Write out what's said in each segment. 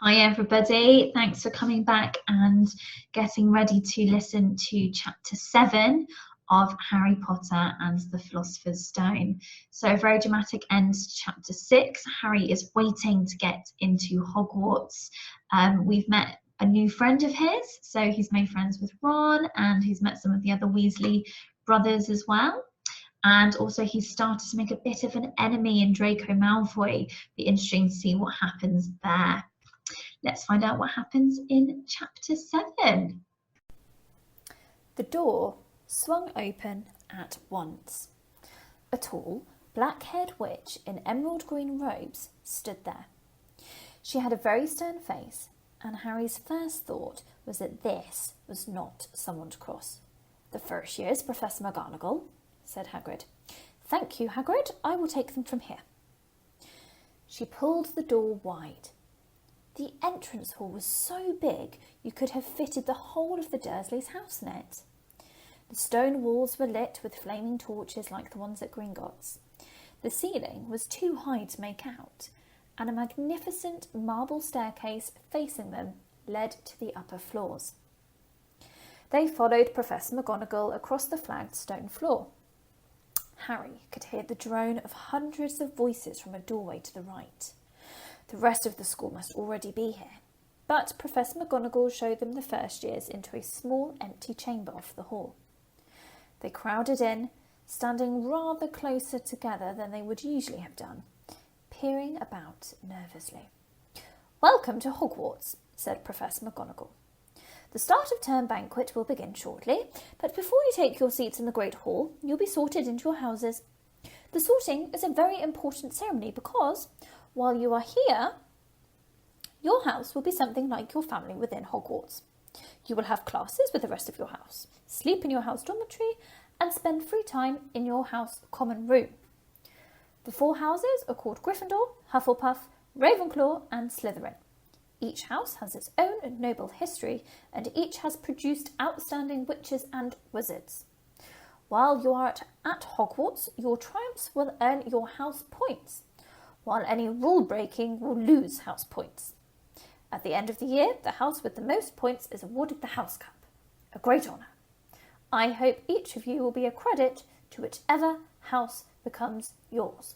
Hi, everybody. Thanks for coming back and getting ready to listen to chapter 7 of Harry Potter and the Philosopher's Stone. So, a very dramatic end to chapter 6. Harry is waiting to get into Hogwarts. We've met a new friend of his, so he's made friends with Ron and he's met some of the other Weasley brothers as well. And also, he's started to make a bit of an enemy in Draco Malfoy. Be interesting to see what happens there. Let's find out what happens in chapter 7. The door swung open at once. A tall, black-haired witch in emerald green robes stood there. She had a very stern face, and Harry's first thought was that this was not someone to cross. "The first year's Professor McGonagall," said Hagrid. "Thank you, Hagrid. I will take them from here." She pulled the door wide. The entrance hall was so big you could have fitted the whole of the Dursleys' house in it. The stone walls were lit with flaming torches like the ones at Gringotts. The ceiling was too high to make out, and a magnificent marble staircase facing them led to the upper floors. They followed Professor McGonagall across the flagged stone floor. Harry could hear the drone of hundreds of voices from a doorway to the right. The rest of the school must already be here, but Professor McGonagall showed them the first years into a small empty chamber off the hall. They crowded in, standing rather closer together than they would usually have done, peering about nervously. "Welcome to Hogwarts," said Professor McGonagall. "The start of term banquet will begin shortly, but before you take your seats in the Great Hall, you'll be sorted into your houses. The sorting is a very important ceremony because, while you are here, your house will be something like your family within Hogwarts. You will have classes with the rest of your house, sleep in your house dormitory, and spend free time in your house common room. The 4 houses are called Gryffindor, Hufflepuff, Ravenclaw, and Slytherin. Each house has its own noble history, and each has produced outstanding witches and wizards. While you are at Hogwarts, your triumphs will earn your house points, while any rule breaking will lose house points. At the end of the year, the house with the most points is awarded the House Cup, a great honour. I hope each of you will be a credit to whichever house becomes yours.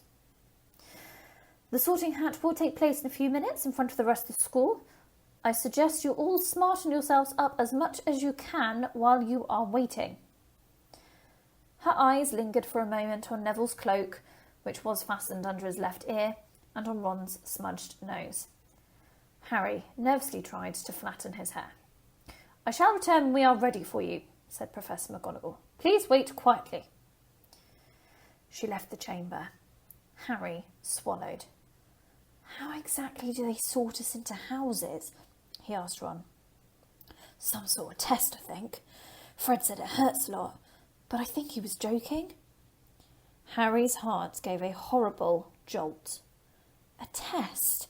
The sorting hat will take place in a few minutes in front of the rest of the school. I suggest you all smarten yourselves up as much as you can while you are waiting." Her eyes lingered for a moment on Neville's cloak, which was fastened under his left ear, and on Ron's smudged nose. Harry nervously tried to flatten his hair. "I shall return when we are ready for you," said Professor McGonagall. "Please wait quietly." She left the chamber. Harry swallowed. "How exactly do they sort us into houses?" he asked Ron. "Some sort of test, I think. Fred said it hurts a lot, but I think he was joking." Harry's heart gave a horrible jolt. A test?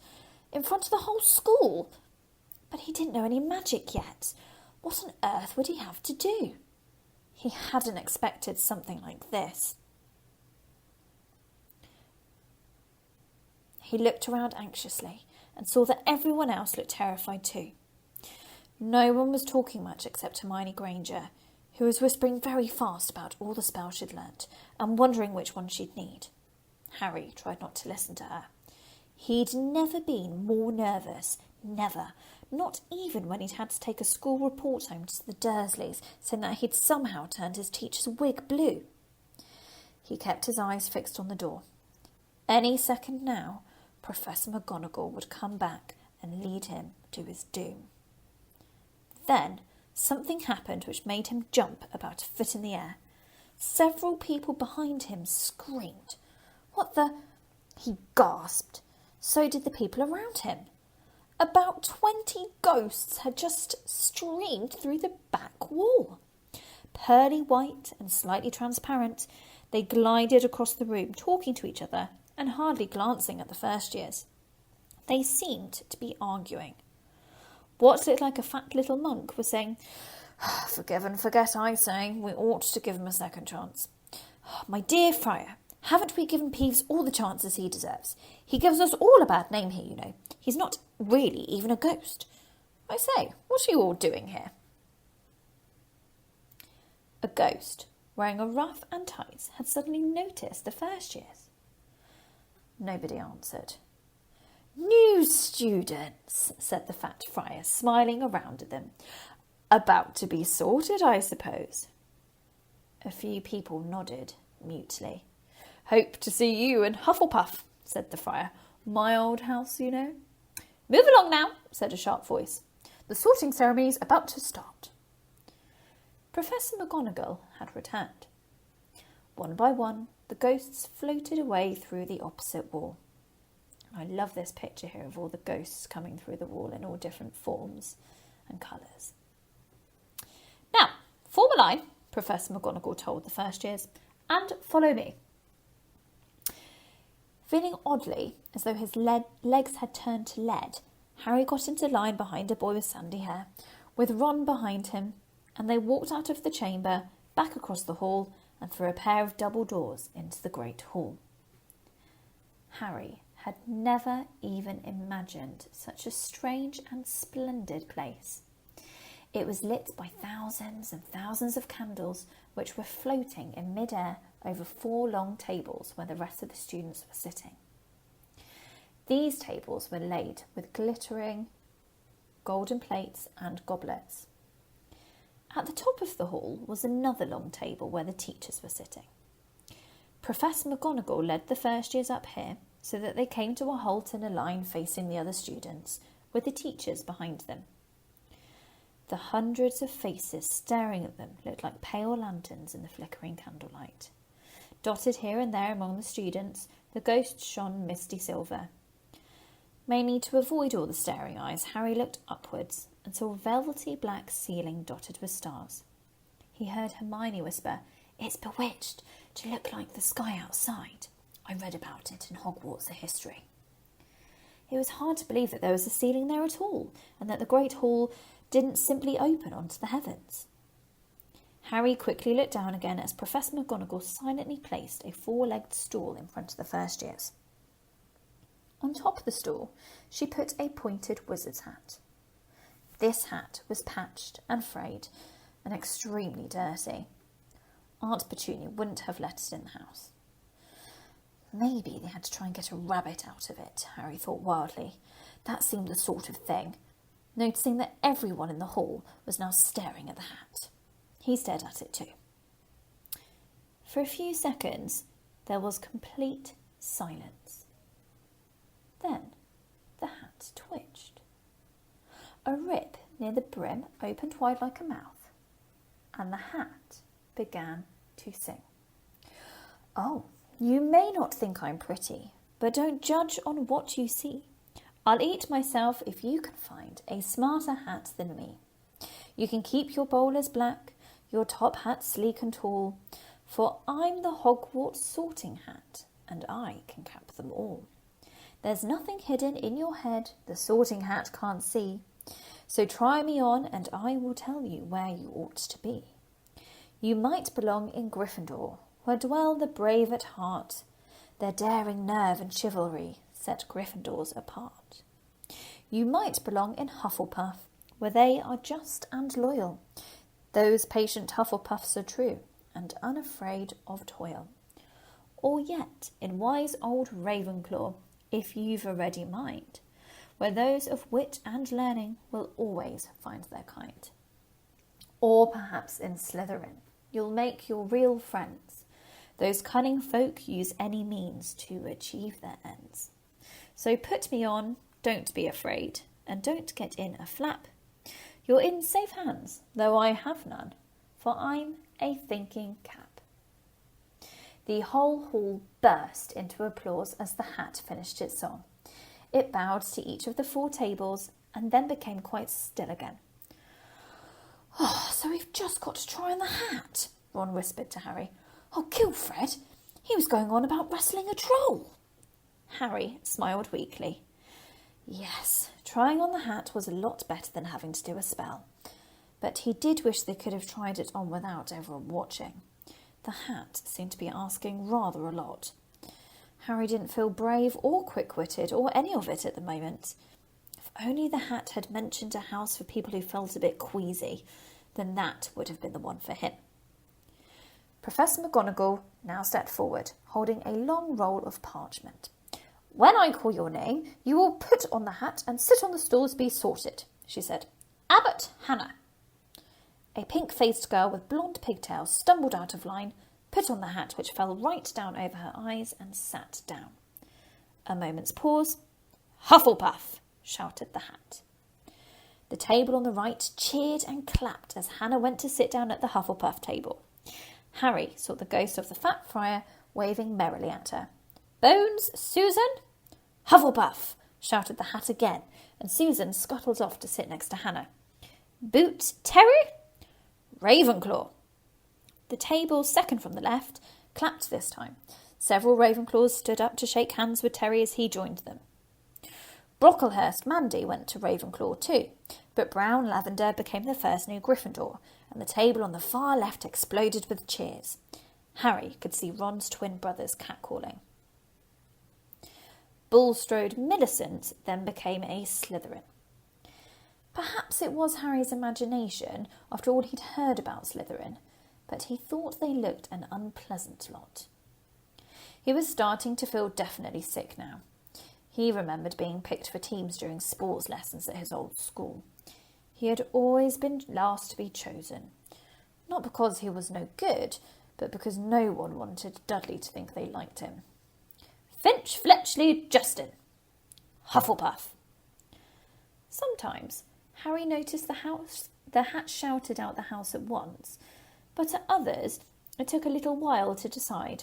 In front of the whole school? But he didn't know any magic yet. What on earth would he have to do? He hadn't expected something like this. He looked around anxiously and saw that everyone else looked terrified too. No one was talking much except Hermione Granger, who was whispering very fast about all the spells she'd learnt and wondering which one she'd need. Harry tried not to listen to her. He'd never been more nervous, never, not even when he'd had to take a school report home to the Dursleys, saying that he'd somehow turned his teacher's wig blue. He kept his eyes fixed on the door. Any second now, Professor McGonagall would come back and lead him to his doom. Then something happened which made him jump about a foot in the air. Several people behind him screamed. "What the—" he gasped. So did the people around him. About 20 ghosts had just streamed through the back wall. Pearly white and slightly transparent, they glided across the room, talking to each other and hardly glancing at the first years. They seemed to be arguing. What looked like a fat little monk was saying, "Forgive and forget, I say. We ought to give him a second chance. My dear Friar, haven't we given Peeves all the chances he deserves? He gives us all a bad name here, you know. He's not really even a ghost. I say, what are you all doing here? A ghost, wearing a ruff and tights, had suddenly noticed the first years. Nobody answered. New students, said the fat friar, smiling around at them. About to be sorted, I suppose. A few people nodded mutely. Hope to see you in Hufflepuff, said the friar. My old house, you know. Move along now, said a sharp voice. The sorting ceremony's about to start. Professor McGonagall had returned. One by one, the ghosts floated away through the opposite wall. I love this picture here of all the ghosts coming through the wall in all different forms and colours. Now, form a line, Professor McGonagall told the first years, and follow me. Feeling oddly as though his legs had turned to lead, Harry got into line behind a boy with sandy hair, with Ron behind him, and they walked out of the chamber, back across the hall, and through a pair of double doors into the great hall. Harry had never even imagined such a strange and splendid place. It was lit by thousands and thousands of candles, which were floating in mid-air over 4 long tables where the rest of the students were sitting. These tables were laid with glittering golden plates and goblets. At the top of the hall was another long table where the teachers were sitting. Professor McGonagall led the first years up here so that they came to a halt in a line facing the other students, with the teachers behind them. The hundreds of faces staring at them looked like pale lanterns in the flickering candlelight. Dotted here and there among the students, the ghosts shone misty silver. Mainly to avoid all the staring eyes, Harry looked upwards and saw a velvety black ceiling dotted with stars. He heard Hermione whisper, "It's bewitched to look like the sky outside. I read about it in Hogwarts history." It was hard to believe that there was a ceiling there at all, and that the great hall didn't simply open onto the heavens. Harry quickly looked down again as Professor McGonagall silently placed a 4-legged stool in front of the first years. On top of the stool, she put a pointed wizard's hat. This hat was patched and frayed and extremely dirty. Aunt Petunia wouldn't have let it in the house. Maybe they had to try and get a rabbit out of it, Harry thought wildly. That seemed the sort of thing, noticing that everyone in the hall was now staring at the hat. He stared at it too. For a few seconds, there was complete silence. Then the hat twitched. A rip near the brim opened wide like a mouth, and the hat began to sing. "Oh, you may not think I'm pretty, but don't judge on what you see. I'll eat myself if you can find a smarter hat than me. You can keep your bowlers black, your top hat sleek and tall, for I'm the Hogwarts sorting hat, and I can cap them all. There's nothing hidden in your head the sorting hat can't see. So try me on and I will tell you where you ought to be. You might belong in Gryffindor, where dwell the brave at heart. Their daring nerve and chivalry set Gryffindors apart. You might belong in Hufflepuff, where they are just and loyal. Those patient Hufflepuffs are true and unafraid of toil. Or yet in wise old Ravenclaw, if you've a ready mind, where those of wit and learning will always find their kind. Or perhaps in Slytherin, you'll make your real friends. Those cunning folk use any means to achieve their ends. So put me on, don't be afraid, and don't get in a flap. You're in safe hands, though I have none, for I'm a thinking cap." The whole hall burst into applause as the hat finished its song. It bowed to each of the 4 tables and then became quite still again. "Oh, so we've just got to try on the hat," Ron whispered to Harry. "I'll kill Fred. He was going on about wrestling a troll." Harry smiled weakly. Yes, trying on the hat was a lot better than having to do a spell, but he did wish they could have tried it on without everyone watching. The hat seemed to be asking rather a lot. Harry didn't feel brave or quick-witted or any of it at the moment. only the hat had mentioned a house for people who felt a bit queasy, then that would have been the one for him. Professor McGonagall now stepped forward, holding a long roll of parchment. "When I call your name, you will put on the hat and sit on the stool to be sorted," she said. "Abbot Hannah." A pink-faced girl with blonde pigtails stumbled out of line, put on the hat which fell right down over her eyes, and sat down. A moment's pause. "Hufflepuff!" shouted the hat. The table on the right cheered and clapped as Hannah went to sit down at the Hufflepuff table. Harry saw the ghost of the fat friar waving merrily at her. "Bones, Susan?" "Hufflepuff!" shouted the hat again, and Susan scuttled off to sit next to Hannah. "Boot, Terry?" "Ravenclaw." The table, second from the left, clapped this time. Several Ravenclaws stood up to shake hands with Terry as he joined them. Brocklehurst Mandy went to Ravenclaw too, but Brown Lavender became the first new Gryffindor, and the table on the far left exploded with cheers. Harry could see Ron's twin brothers catcalling. Bulstrode Millicent then became a Slytherin. Perhaps it was Harry's imagination, after all he'd heard about Slytherin, but he thought they looked an unpleasant lot. He was starting to feel definitely sick now. He remembered being picked for teams during sports lessons at his old school. He had always been last to be chosen. Not because he was no good, but because no one wanted Dudley to think they liked him. "Finch, Fletchley, Justin." "Hufflepuff." Sometimes Harry noticed the hat shouted out the house at once, but at others it took a little while to decide.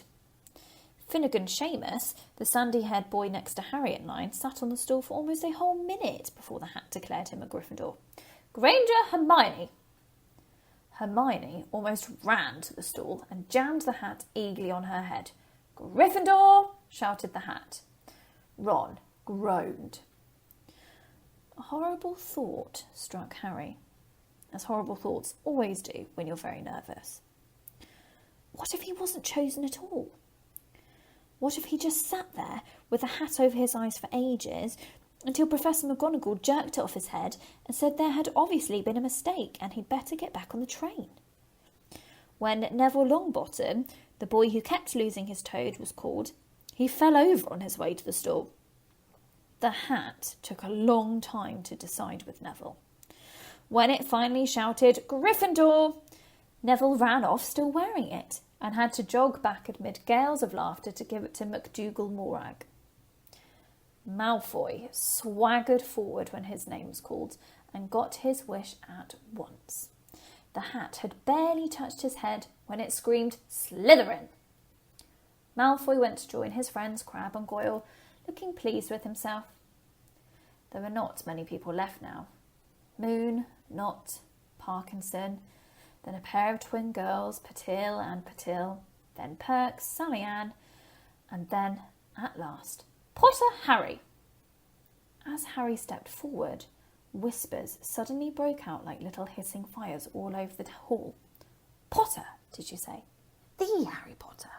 Finnegan Seamus, the sandy-haired boy next to Harry in line, sat on the stool for almost a whole minute before the hat declared him a Gryffindor. "Granger Hermione." Hermione almost ran to the stool and jammed the hat eagerly on her head. "Gryffindor!" shouted the hat. Ron groaned. A horrible thought struck Harry, as horrible thoughts always do when you're very nervous. What if he wasn't chosen at all? What if he just sat there with a hat over his eyes for ages until Professor McGonagall jerked it off his head and said there had obviously been a mistake and he'd better get back on the train? When Neville Longbottom, the boy who kept losing his toad, was called, he fell over on his way to the stool. The hat took a long time to decide with Neville. When it finally shouted, "Gryffindor!" Neville ran off still wearing it, and had to jog back amid gales of laughter to give it to McDougal Morag. Malfoy swaggered forward when his name was called and got his wish at once. The hat had barely touched his head when it screamed, "Slytherin!" Malfoy went to join his friends Crabbe and Goyle, looking pleased with himself. There were not many people left now. Moon, Knott, Parkinson, then a pair of twin girls, Patil and Patil, then Perks, Sally Ann, and then, at last, Potter Harry. As Harry stepped forward, whispers suddenly broke out like little hissing fires all over the hall. "Potter, did you say? The Harry Potter?"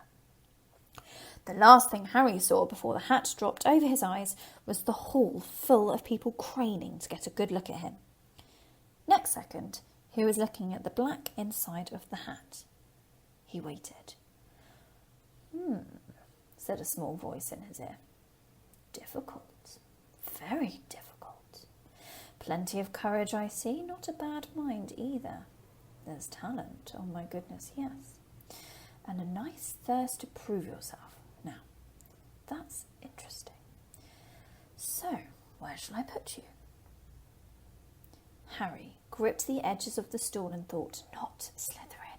The last thing Harry saw before the hat dropped over his eyes was the hall full of people craning to get a good look at him. Next second, he was looking at the black inside of the hat. He waited. Said a small voice in his ear. "Difficult. Very difficult. Plenty of courage, I see. Not a bad mind either. There's talent, oh my goodness, yes. And a nice thirst to prove yourself. Now, that's interesting. So, where shall I put you?" Harry gripped the edges of the stool and thought, "Not Slytherin.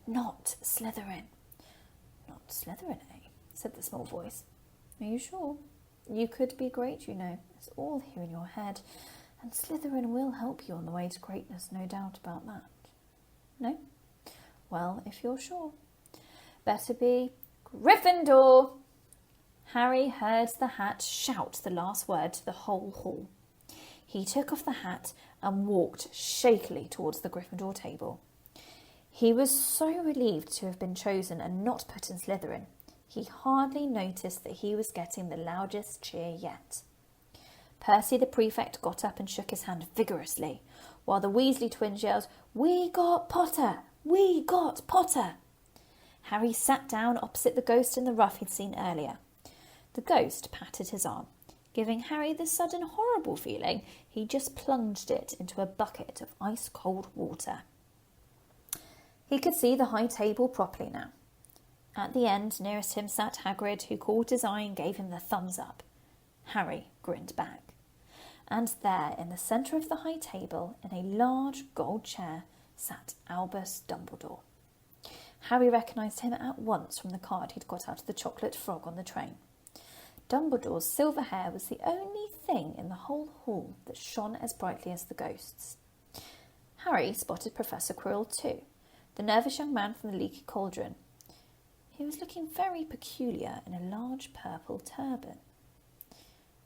Not Slytherin." "Not Slytherin, eh?" said the small voice. "Are you sure? You could be great, you know. It's all here in your head. And Slytherin will help you on the way to greatness, no doubt about that. No? Well, if you're sure. Better be Gryffindor." Harry heard the hat shout the last word to the whole hall. He took off the hat and walked shakily towards the Gryffindor table. He was so relieved to have been chosen and not put in Slytherin. He hardly noticed that he was getting the loudest cheer yet. Percy the prefect got up and shook his hand vigorously, while the Weasley twins yelled, "We got Potter! We got Potter!" Harry sat down opposite the ghost in the ruff he'd seen earlier. The ghost patted his arm, giving Harry the sudden horrible feeling he just plunged it into a bucket of ice-cold water. He could see the high table properly now. At the end, nearest him sat Hagrid, who caught his eye and gave him the thumbs up. Harry grinned back. And there, in the centre of the high table, in a large gold chair, sat Albus Dumbledore. Harry recognised him at once from the card he'd got out of the chocolate frog on the train. Dumbledore's silver hair was the only thing in the whole hall that shone as brightly as the ghost's. Harry spotted Professor Quirrell too, the nervous young man from the leaky cauldron. He was looking very peculiar in a large purple turban.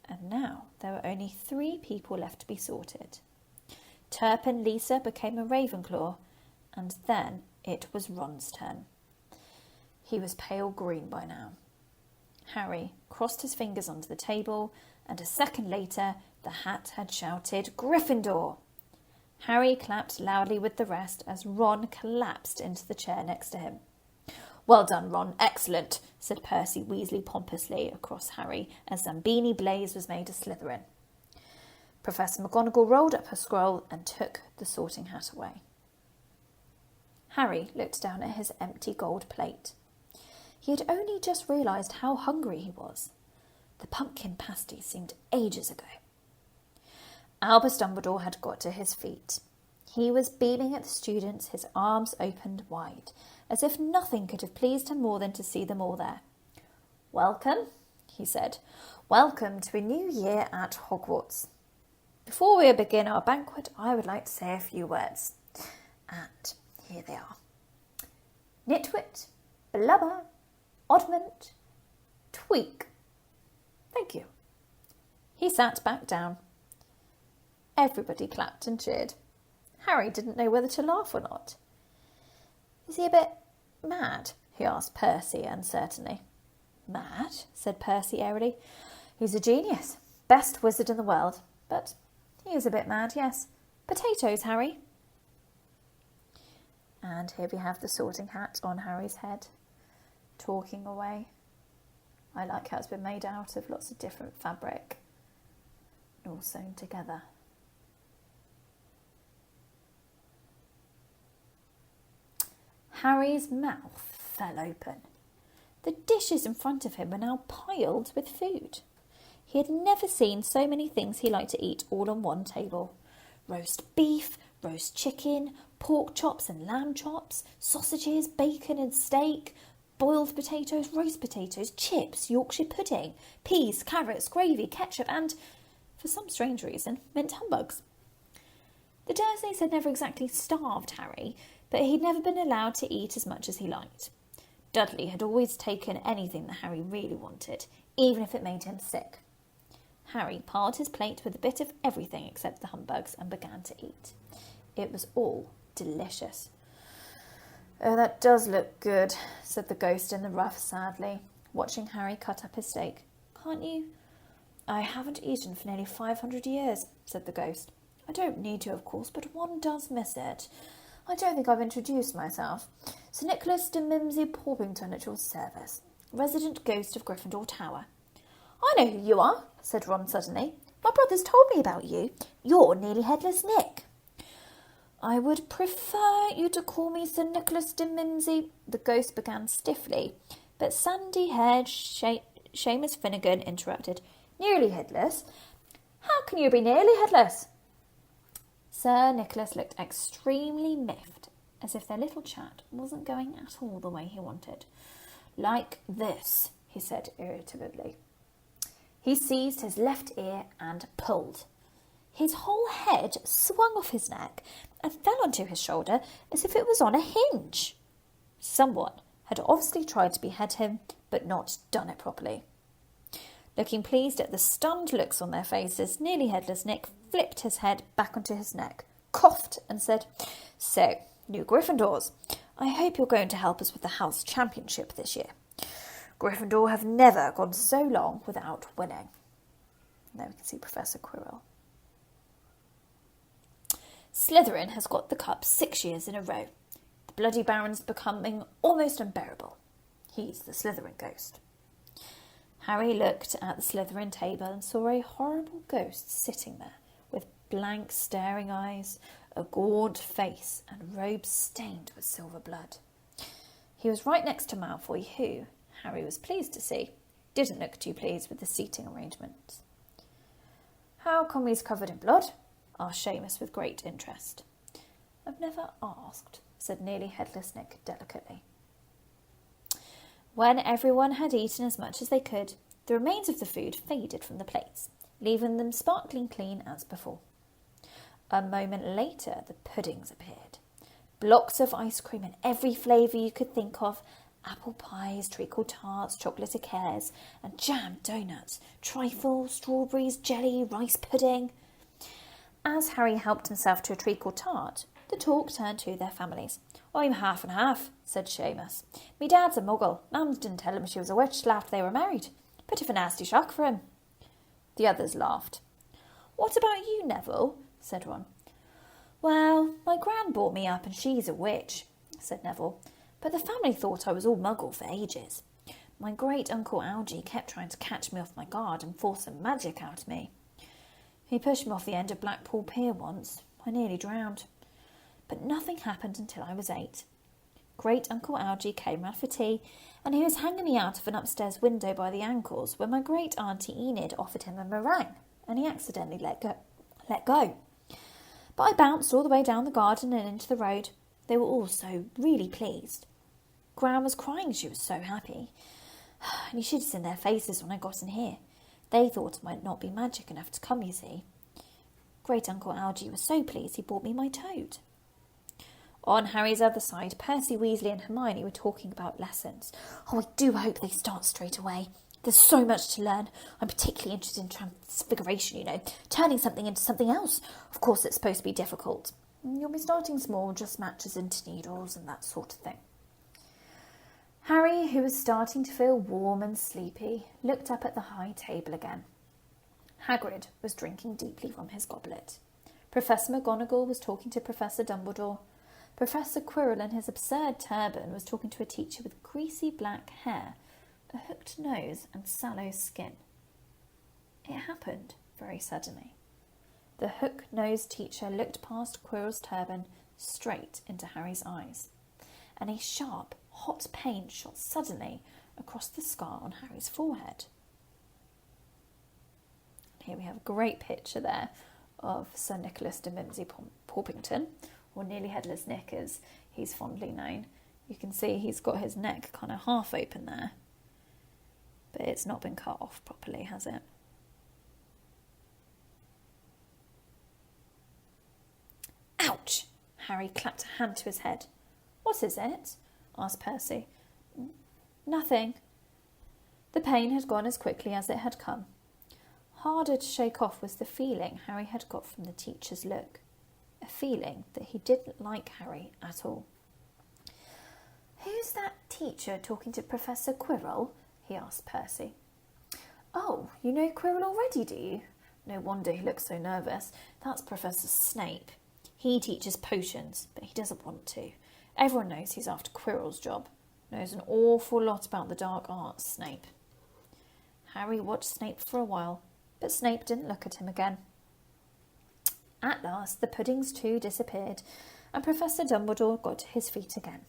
And now there were only 3 people left to be sorted. Turpin Lisa became a Ravenclaw, and then it was Ron's turn. He was pale green by now. Harry crossed his fingers onto the table, and a second later the hat had shouted, "Gryffindor!" Harry clapped loudly with the rest as Ron collapsed into the chair next to him. "Well done, Ron, excellent," said Percy Weasley pompously across Harry as Zambini Blaze was made a Slytherin. Professor McGonagall rolled up her scroll and took the sorting hat away. Harry looked down at his empty gold plate. He had only just realised how hungry he was. The pumpkin pasty seemed ages ago. Albus Dumbledore had got to his feet. He was beaming at the students, his arms opened wide, as if nothing could have pleased him more than to see them all there. "Welcome," he said. "Welcome to a new year at Hogwarts. Before we begin our banquet, I would like to say a few words. And here they are. Nitwit, Blubber, Oddment, Tweak. Thank you." He sat back down. Everybody clapped and cheered. Harry didn't know whether to laugh or not. "Is he a bit mad?" he asked Percy uncertainly. "Mad?" said Percy airily. "He's a genius, best wizard in the world, but he is a bit mad, yes. Potatoes, Harry." And here we have the sorting hat on Harry's head, talking away. I like how it's been made out of lots of different fabric, all sewn together. Harry's mouth fell open. The dishes in front of him were now piled with food. He had never seen so many things he liked to eat all on one table. Roast beef, roast chicken, pork chops and lamb chops, sausages, bacon and steak, boiled potatoes, roast potatoes, chips, Yorkshire pudding, peas, carrots, gravy, ketchup and, for some strange reason, mint humbugs. The Dursleys had never exactly starved Harry, but he'd never been allowed to eat as much as he liked. Dudley had always taken anything that Harry really wanted, even if it made him sick. Harry piled his plate with a bit of everything except the humbugs and began to eat. It was all delicious. "Oh, that does look good," said the ghost in the ruff sadly, watching Harry cut up his steak. "Can't you?" "I haven't eaten for nearly 500 years, said the ghost. "I don't need to, of course, but one does miss it. I don't think I've introduced myself. Sir Nicholas de Mimsy Porpington at your service, resident ghost of Gryffindor Tower." "I know who you are," said Ron suddenly. "My brother's told me about you. You're Nearly Headless Nick." "I would prefer you to call me Sir Nicholas de Mimsy," the ghost began stiffly, but sandy-haired Seamus Finnegan interrupted. "Nearly headless? How can you be nearly headless?" Sir Nicholas looked extremely miffed, as if their little chat wasn't going at all the way he wanted. "Like this," he said irritably. He seized his left ear and pulled. His whole head swung off his neck and fell onto his shoulder as if it was on a hinge. Someone had obviously tried to behead him, but not done it properly. Looking pleased at the stunned looks on their faces, Nearly Headless Nick flipped his head back onto his neck, coughed and said, "So, new Gryffindors, I hope you're going to help us with the House Championship this year. Gryffindor have never gone so long without winning." And there we can see Professor Quirrell. Slytherin has got the cup 6 years in a row. The bloody Baron's becoming almost unbearable. He's the Slytherin ghost. Harry looked at the Slytherin table and saw a horrible ghost sitting there with blank staring eyes, a gaunt face and robes stained with silver blood. He was right next to Malfoy, who, Harry was pleased to see, didn't look too pleased with the seating arrangements. "How come he's covered in blood?" asked Seamus with great interest. "I've never asked," said Nearly Headless Nick delicately. When everyone had eaten as much as they could, the remains of the food faded from the plates, leaving them sparkling clean as before. A moment later, the puddings appeared. Blocks of ice cream in every flavour you could think of, apple pies, treacle tarts, chocolate eclairs, and jam donuts, trifles, strawberries, jelly, rice pudding. As Harry helped himself to a treacle tart, the talk turned to their families. "I'm half and half," said Seamus. "Me dad's a muggle. Mum didn't tell him she was a witch till after they were married. Bit of a nasty shock for him." The others laughed. "What about you, Neville?" said Ron. "Well, my gran brought me up and she's a witch," said Neville. "But the family thought I was all muggle for ages. My great-uncle Algy kept trying to catch me off my guard and force some magic out of me. He pushed me off the end of Blackpool Pier once. I nearly drowned. But nothing happened until I was 8. Great-uncle Algy came round for tea, and he was hanging me out of an upstairs window by the ankles when my great-auntie Enid offered him a meringue, and he accidentally let go. But I bounced all the way down the garden and into the road. They were all so really pleased. Gran was crying, she was so happy. And you should have seen their faces when I got in here. They thought it might not be magic enough to come, you see. Great-uncle Algy was so pleased he bought me my toad." On Harry's other side, Percy, Weasley and Hermione were talking about lessons. "Oh, I do hope they start straight away. There's so much to learn. I'm particularly interested in transfiguration, you know, turning something into something else. Of course, it's supposed to be difficult. You'll be starting small, just matches into needles and that sort of thing." Harry, who was starting to feel warm and sleepy, looked up at the high table again. Hagrid was drinking deeply from his goblet. Professor McGonagall was talking to Professor Dumbledore. Professor Quirrell in his absurd turban was talking to a teacher with greasy black hair, a hooked nose and sallow skin. It happened very suddenly. The hook-nosed teacher looked past Quirrell's turban straight into Harry's eyes, and a sharp, hot pain shot suddenly across the scar on Harry's forehead. Here we have a great picture there of Sir Nicholas de Mimsy Porpington, or Nearly Headless Nick as he's fondly known. You can see he's got his neck kind of half open there, but it's not been cut off properly, has it? "Ouch!" Harry clapped a hand to his head. "What is it?" asked Percy. "Nothing." The pain had gone as quickly as it had come. Harder to shake off was the feeling Harry had got from the teacher's look, a feeling that he didn't like Harry at all. "Who's that teacher talking to Professor Quirrell?" he asked Percy. "Oh, you know Quirrell already, do you? No wonder he looks so nervous. That's Professor Snape. He teaches potions, but he doesn't want to. Everyone knows he's after Quirrell's job. Knows an awful lot about the dark arts, Snape." Harry watched Snape for a while, but Snape didn't look at him again. At last, the puddings too disappeared, and Professor Dumbledore got to his feet again.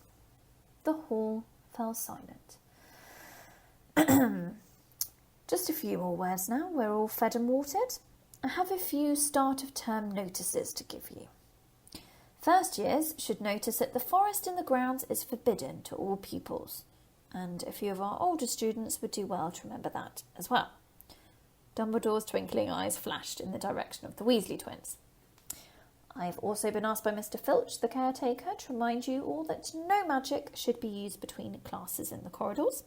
The hall fell silent. "Just a few more words now. We're all fed and watered. I have a few start-of-term notices to give you. First years should notice that the forest in the grounds is forbidden to all pupils, and a few of our older students would do well to remember that as well." Dumbledore's twinkling eyes flashed in the direction of the Weasley twins. "I've also been asked by Mr. Filch, the caretaker, to remind you all that no magic should be used between classes in the corridors.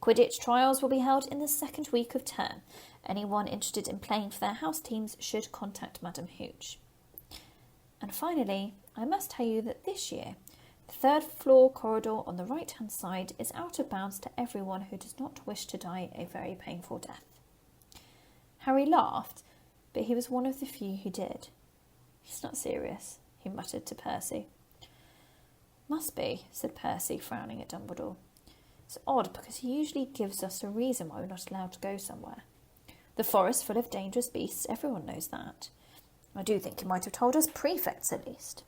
Quidditch trials will be held in the second week of term. Anyone interested in playing for their house teams should contact Madam Hooch. And finally, I must tell you that this year, the third floor corridor on the right-hand side is out of bounds to everyone who does not wish to die a very painful death." Harry laughed, but he was one of the few who did. "He's not serious," he muttered to Percy. "Must be," said Percy, frowning at Dumbledore. "It's odd, because he usually gives us a reason why we're not allowed to go somewhere. The forest full of dangerous beasts, everyone knows that. I do think he might have told us prefects at least.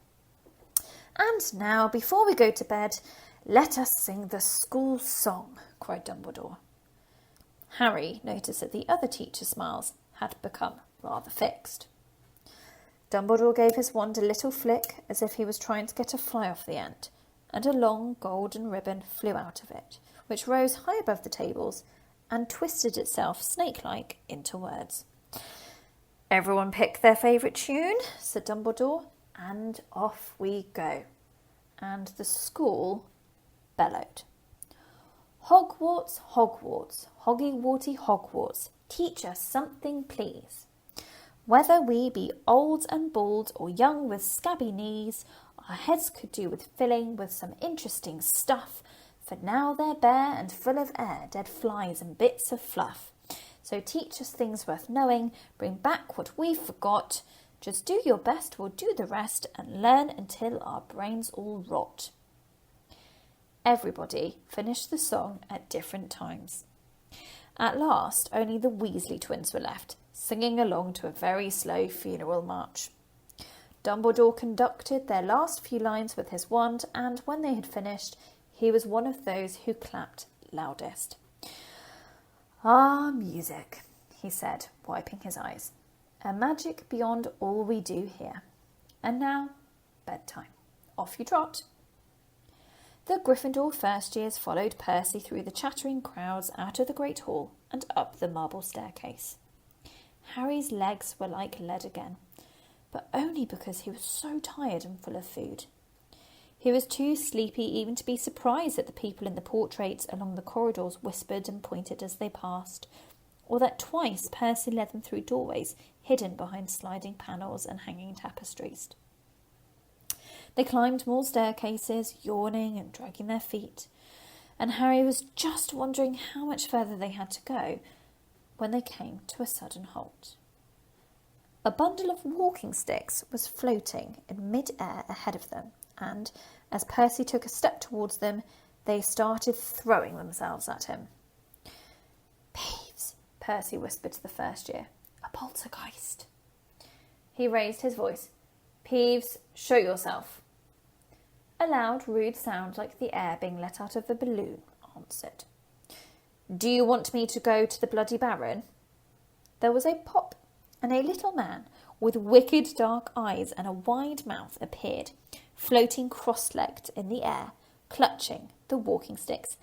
And now, before we go to bed, let us sing the school song," cried Dumbledore. Harry noticed that the other teacher's smiles had become rather fixed. Dumbledore gave his wand a little flick, as if he was trying to get a fly off the end, and a long golden ribbon flew out of it, which rose high above the tables and twisted itself snake-like into words. "Everyone pick their favourite tune," said Dumbledore, "and off we go." And the school bellowed. "Hogwarts, Hogwarts, hoggy-warty Hogwarts, teach us something, please. Whether we be old and bald or young with scabby knees, our heads could do with filling with some interesting stuff, for now they're bare and full of air, dead flies and bits of fluff. So teach us things worth knowing, bring back what we've forgot. Just do your best, we'll do the rest, and learn until our brains all rot." Everybody finished the song at different times. At last, only the Weasley twins were left, singing along to a very slow funeral march. Dumbledore conducted their last few lines with his wand, and when they had finished, he was one of those who clapped loudest. "Ah, music," he said, wiping his eyes. "A magic beyond all we do here. And now, bedtime. Off you trot." The Gryffindor first years followed Percy through the chattering crowds out of the great hall and up the marble staircase. Harry's legs were like lead again, but only because he was so tired and full of food. He was too sleepy even to be surprised that the people in the portraits along the corridors whispered and pointed as they passed, or that twice Percy led them through doorways hidden behind sliding panels and hanging tapestries. They climbed more staircases, yawning and dragging their feet, and Harry was just wondering how much further they had to go when they came to a sudden halt. A bundle of walking sticks was floating in mid-air ahead of them, and as Percy took a step towards them, they started throwing themselves at him. "Peeves," Percy whispered to the first year. "A poltergeist." He raised his voice. "Peeves, show yourself." A loud, rude sound like the air being let out of a balloon answered. "Do you want me to go to the Bloody Baron?" There was a pop, and a little man with wicked dark eyes and a wide mouth appeared, floating cross-legged in the air, clutching the walking sticks.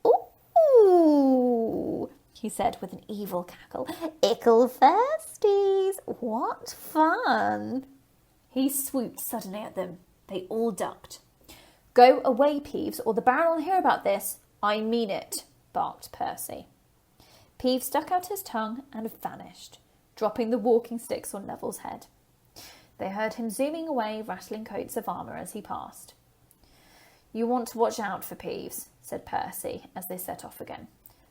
"Ooh," he said with an evil cackle. "Ickle thirsties! What fun!" He swooped suddenly at them. They all ducked. "Go away, Peeves, or the Baron will hear about this. I mean it," barked Percy. Peeves stuck out his tongue and vanished, dropping the walking sticks on Neville's head. They heard him zooming away, rattling coats of armour as he passed. "You want to watch out for Peeves," said Percy as they set off again.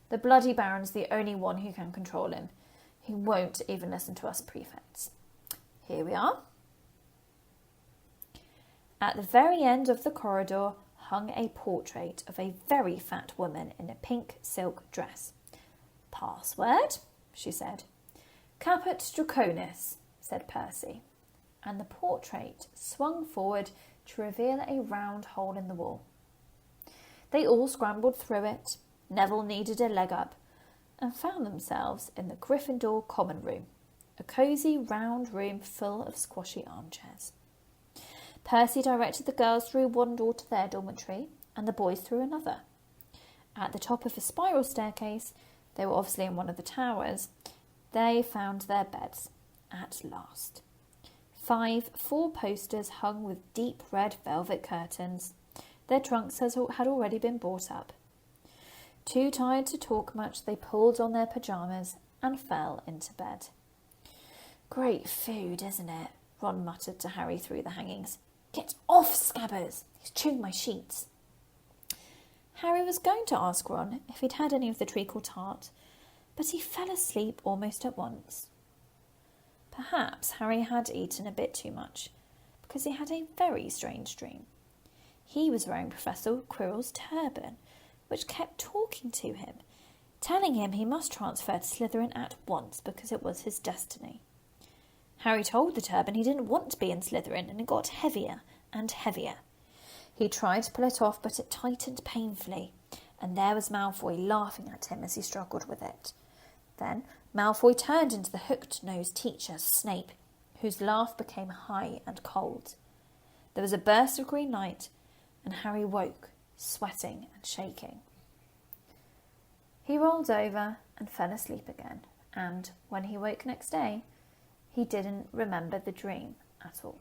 "The Bloody Baron's the only one who can control him. He won't even listen to us prefects. Here we are." At the very end of the corridor hung a portrait of a very fat woman in a pink silk dress. "Password," she said. "Caput Draconis," said Percy, and the portrait swung forward to reveal a round hole in the wall. They all scrambled through it. Neville needed a leg up, and found themselves in the Gryffindor common room, a cosy round room full of squashy armchairs. Percy directed the girls through one door to their dormitory, and the boys through another. At the top of a spiral staircase, they were obviously in one of the towers, they found their beds, at last. 5 four-posters hung with deep red velvet curtains. Their trunks had already been brought up. Too tired to talk much, they pulled on their pyjamas and fell into bed. "Great food, isn't it?" Ron muttered to Harry through the hangings. "Get off, Scabbers! He's chewing my sheets." Harry was going to ask Ron if he'd had any of the treacle tart, but he fell asleep almost at once. Perhaps Harry had eaten a bit too much, because he had a very strange dream. He was wearing Professor Quirrell's turban, which kept talking to him, telling him he must transfer to Slytherin at once because it was his destiny. Harry told the turban he didn't want to be in Slytherin, and it got heavier and heavier. He tried to pull it off, but it tightened painfully, and there was Malfoy laughing at him as he struggled with it. Then Malfoy turned into the hooked-nosed teacher, Snape, whose laugh became high and cold. There was a burst of green light, and Harry woke, sweating and shaking. He rolled over and fell asleep again, and when he woke next day, he didn't remember the dream at all.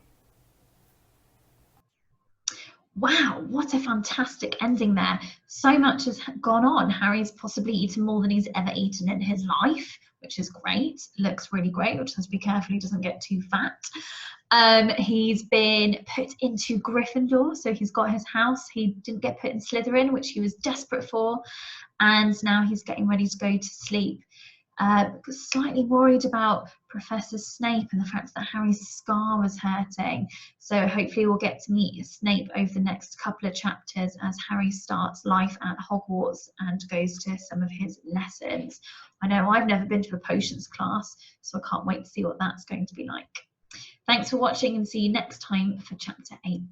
Wow, what a fantastic ending there. So much has gone on. Harry's possibly eaten more than he's ever eaten in his life, which is great. Looks really great, which has to be careful he doesn't get too fat. He's been put into Gryffindor, so he's got his house. He didn't get put in Slytherin, which he was desperate for, and now he's getting ready to go to sleep. Slightly worried about Professor Snape and the fact that Harry's scar was hurting. So hopefully we'll get to meet Snape over the next couple of chapters as Harry starts life at Hogwarts and goes to some of his lessons. I know I've never been to a potions class, so I can't wait to see what that's going to be like. Thanks for watching, and see you next time for chapter 8.